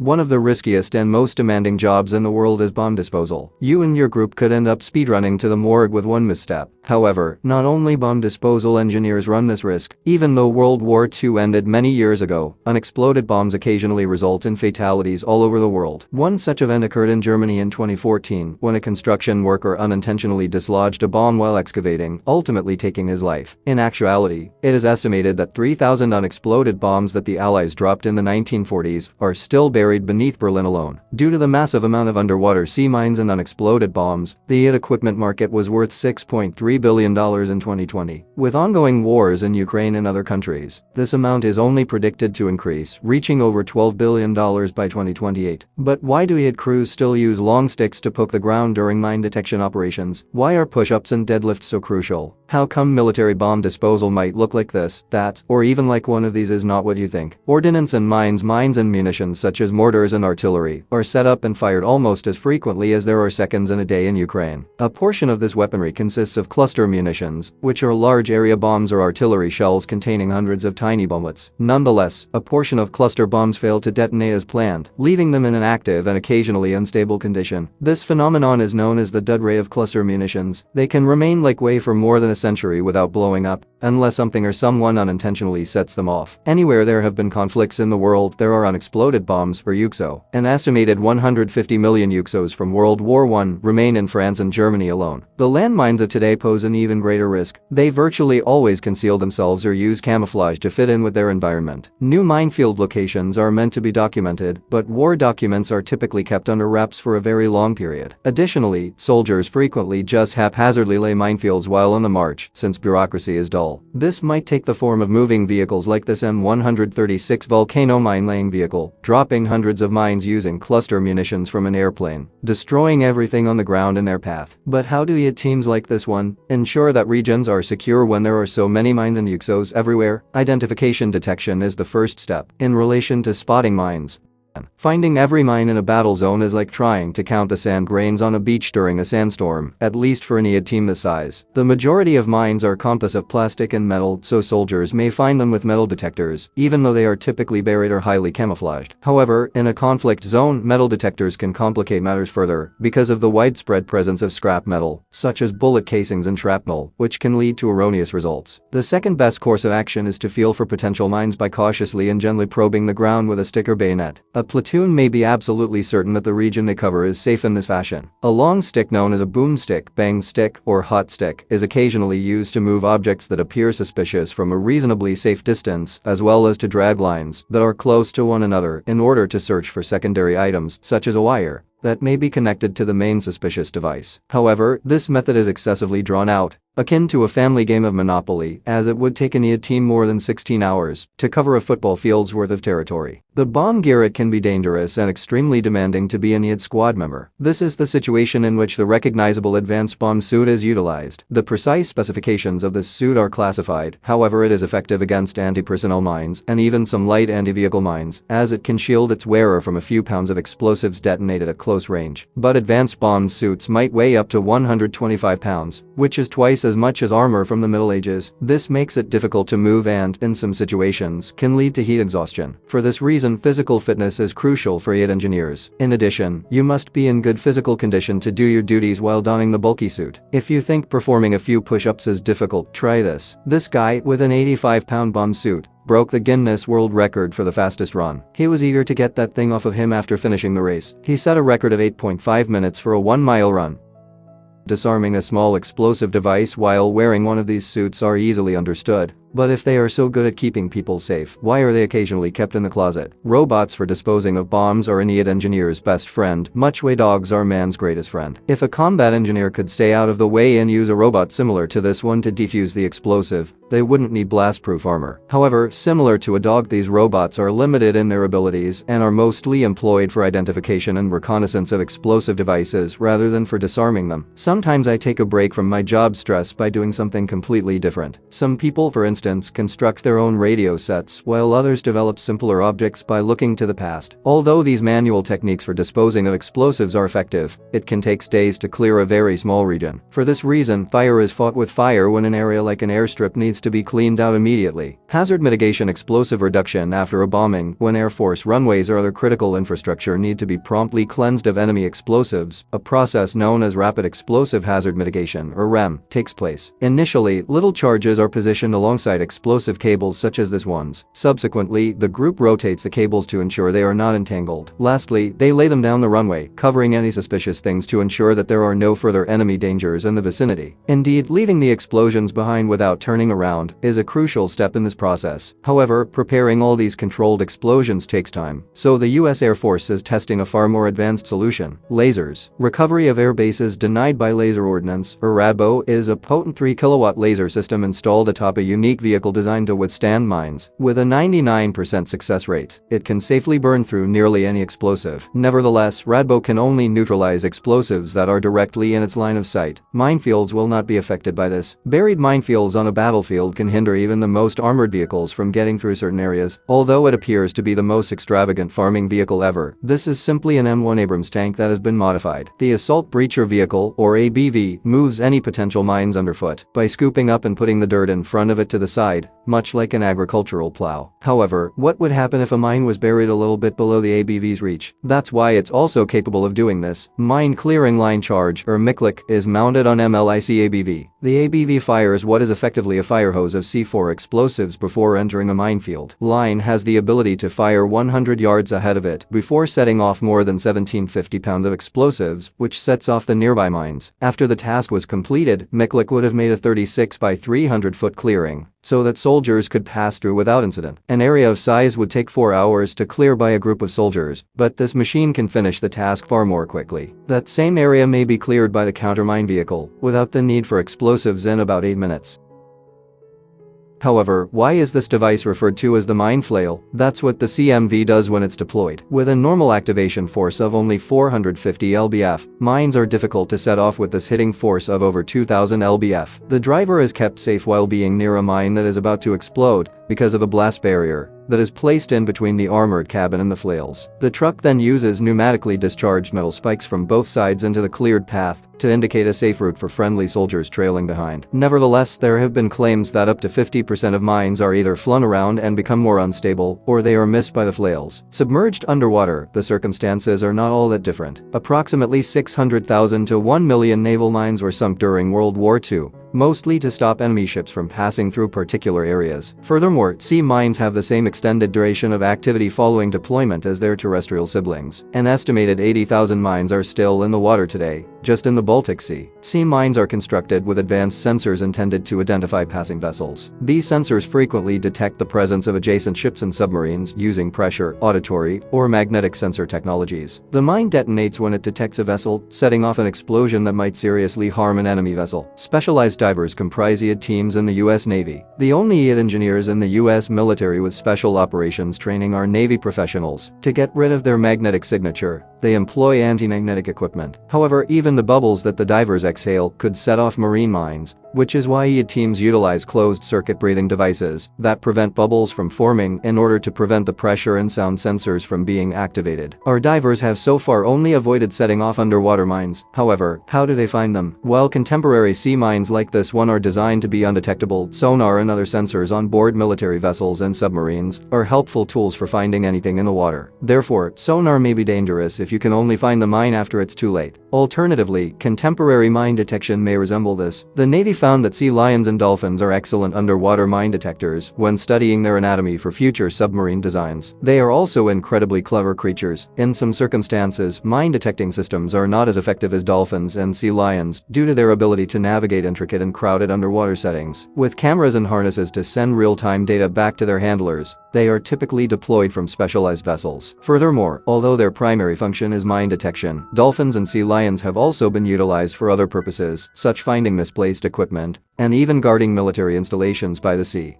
One of the riskiest and most demanding jobs in the world is bomb disposal. You and your group could end up speedrunning to the morgue with one misstep. However, not only bomb disposal engineers run this risk. Even though World War II ended many years ago, unexploded bombs occasionally result in fatalities all over the world. One such event occurred in Germany in 2014 when a construction worker unintentionally dislodged a bomb while excavating, ultimately taking his life. In actuality, it is estimated that 3,000 unexploded bombs that the Allies dropped in the 1940s are still buried beneath Berlin alone. Due to the massive amount of underwater sea mines and unexploded bombs, the IT equipment market was worth $6.3 billion in 2020. With ongoing wars in Ukraine and other countries, this amount is only predicted to increase, reaching over $12 billion by 2028. But why do IT crews still use long sticks to poke the ground during mine detection operations? Why are push-ups and deadlifts so crucial? How come military bomb disposal might look like this, that, or even like one of these is not what you think? Ordnance and mines and munitions such as mortars and artillery are set up and fired almost as frequently as there are seconds in a day in Ukraine. A portion of this weaponry consists of cluster munitions, which are large area bombs or artillery shells containing hundreds of tiny bomblets. Nonetheless, a portion of cluster bombs fail to detonate as planned, leaving them in an active and occasionally unstable condition. This phenomenon is known as the dud ray of cluster munitions. They can remain like way for more than a century without blowing up, unless something or someone unintentionally sets them off. Anywhere there have been conflicts in the world, there are unexploded bombs, or UXO. An estimated 150 million UXOs from World War I remain in France and Germany alone. The landmines of today pose an even greater risk. They virtually always conceal themselves or use camouflage to fit in with their environment. New minefield locations are meant to be documented, but war documents are typically kept under wraps for a very long period. Additionally, soldiers frequently just haphazardly lay minefields while on the march, since bureaucracy is dull. This might take the form of moving vehicles like this M136 Volcano mine-laying vehicle, dropping hundreds of mines using cluster munitions from an airplane, destroying everything on the ground in their path. But how do IT teams like this one ensure that regions are secure when there are so many mines and UXOs everywhere? Identification detection is the first step in relation to spotting mines. Finding every mine in a battle zone is like trying to count the sand grains on a beach during a sandstorm, at least for an IT team this size. The majority of mines are composite of plastic and metal, so soldiers may find them with metal detectors, even though they are typically buried or highly camouflaged. However, in a conflict zone, metal detectors can complicate matters further because of the widespread presence of scrap metal, such as bullet casings and shrapnel, which can lead to erroneous results. The second best course of action is to feel for potential mines by cautiously and gently probing the ground with a stick or bayonet. A platoon may be absolutely certain that the region they cover is safe in this fashion. A long stick known as a boomstick, bang stick, or hot stick is occasionally used to move objects that appear suspicious from a reasonably safe distance, as well as to drag lines that are close to one another in order to search for secondary items, such as a wire, that may be connected to the main suspicious device. However, this method is excessively drawn out, akin to a family game of Monopoly, as it would take an IT team more than 16 hours to cover a football field's worth of territory. The bomb gear it can be dangerous and extremely demanding to be an IT squad member. This is the situation in which the recognizable advanced bomb suit is utilized. The precise specifications of this suit are classified, however it is effective against anti-personnel mines and even some light anti-vehicle mines, as it can shield its wearer from a few pounds of explosives detonated at close range. But advanced bomb suits might weigh up to 125 pounds, which is twice as much as armor from the Middle Ages. This makes it difficult to move and, in some situations, can lead to heat exhaustion. For this reason, physical fitness is crucial for IT engineers. In addition, you must be in good physical condition to do your duties while donning the bulky suit. If you think performing a few push-ups is difficult, try this. This guy, with an 85-pound bomb suit, broke the Guinness World Record for the fastest run. He was eager to get that thing off of him after finishing the race. He set a record of 8.5 minutes for a 1-mile run. Disarming a small explosive device while wearing one of these suits are easily understood. But if they are so good at keeping people safe, why are they occasionally kept in the closet? Robots for disposing of bombs are an IT engineer's best friend, much way dogs are man's greatest friend. If a combat engineer could stay out of the way and use a robot similar to this one to defuse the explosive, they wouldn't need blast-proof armor. However, similar to a dog, these robots are limited in their abilities and are mostly employed for identification and reconnaissance of explosive devices rather than for disarming them. Sometimes I take a break from my job stress by doing something completely different. Some people, for instance, instance, construct their own radio sets, while others develop simpler objects by looking to the past. Although these manual techniques for disposing of explosives are effective, it can take days to clear a very small region. For this reason, fire is fought with fire when an area like an airstrip needs to be cleaned out immediately. Hazard mitigation: explosive reduction after a bombing, when Air Force runways or other critical infrastructure need to be promptly cleansed of enemy explosives, a process known as rapid explosive hazard mitigation or REM takes place. Initially, little charges are positioned alongside explosive cables such as this one's. Subsequently, the group rotates the cables to ensure they are not entangled. Lastly, they lay them down the runway, covering any suspicious things to ensure that there are no further enemy dangers in the vicinity. Indeed, leaving the explosions behind without turning around is a crucial step in this process. However, preparing all these controlled explosions takes time, so the US Air Force is testing a far more advanced solution: lasers. Recovery of air bases denied by laser ordnance, or RADBO, is a potent 3-kilowatt laser system installed atop a unique vehicle designed to withstand mines. With a 99% success rate, it can safely burn through nearly any explosive. Nevertheless, RADBO can only neutralize explosives that are directly in its line of sight. Minefields will not be affected by this. Buried minefields on a battlefield can hinder even the most armored vehicles from getting through certain areas. Although it appears to be the most extravagant farming vehicle ever, this is simply an M1 Abrams tank that has been modified. The Assault Breacher Vehicle, or ABV, moves any potential mines underfoot by scooping up and putting the dirt in front of it to the side, much like an agricultural plow. However, what would happen if a mine was buried a little bit below the ABV's reach? That's why it's also capable of doing this. Mine Clearing Line Charge, or MCLC, is mounted on MLIC ABV. The ABV fires what is effectively a fire hose of C4 explosives before entering a minefield. Line has the ability to fire 100 yards ahead of it before setting off more than 1,750 pounds of explosives, which sets off the nearby mines. After the task was completed, MCLC would have made a 36 by 300 foot clearing, so that soldiers could pass through without incident. An area of size would take 4 hours to clear by a group of soldiers, but this machine can finish the task far more quickly. That same area may be cleared by the countermine vehicle, without the need for explosives, in about 8 minutes. However, why is this device referred to as the mine flail? That's what the CMV does when it's deployed. With a normal activation force of only 450 lbf, mines are difficult to set off with this hitting force of over 2000 lbf. The driver is kept safe while being near a mine that is about to explode because of a blast barrier that is placed in between the armored cabin and the flails. The truck then uses pneumatically discharged metal spikes from both sides into the cleared path to indicate a safe route for friendly soldiers trailing behind. Nevertheless, there have been claims that up to 50% of mines are either flung around and become more unstable, or they are missed by the flails. Submerged underwater, the circumstances are not all that different. Approximately 600,000 to 1 million naval mines were sunk during World War II, mostly to stop enemy ships from passing through particular areas. Furthermore, sea mines have the same extended duration of activity following deployment as their terrestrial siblings. An estimated 80,000 mines are still in the water today, just in the Baltic Sea. Sea mines are constructed with advanced sensors intended to identify passing vessels. These sensors frequently detect the presence of adjacent ships and submarines using pressure, auditory, or magnetic sensor technologies. The mine detonates when it detects a vessel, setting off an explosion that might seriously harm an enemy vessel. Specialized divers comprise EAD teams in the US Navy. The only EAD engineers in the US military with special operations training are Navy professionals. To get rid of their magnetic signature, they employ anti-magnetic equipment. However, even the bubbles that the divers exhale could set off marine mines, which is why EAD teams utilize closed-circuit breathing devices that prevent bubbles from forming in order to prevent the pressure and sound sensors from being activated. Our divers have so far only avoided setting off underwater mines. However, how do they find them? Well, contemporary sea mines like this one are designed to be undetectable. Sonar and other sensors on board military vessels and submarines are helpful tools for finding anything in the water. Therefore, sonar may be dangerous if you can only find the mine after it's too late. Alternatively, contemporary mine detection may resemble this. The Navy found that sea lions and dolphins are excellent underwater mine detectors when studying their anatomy for future submarine designs. They are also incredibly clever creatures. In some circumstances, mine detecting systems are not as effective as dolphins and sea lions due to their ability to navigate intricate and crowded underwater settings. With cameras and harnesses to send real-time data back to their handlers, they are typically deployed from specialized vessels. Furthermore, although their primary function is mine detection, dolphins and sea lions have also been utilized for other purposes, such finding misplaced equipment and even guarding military installations by the sea.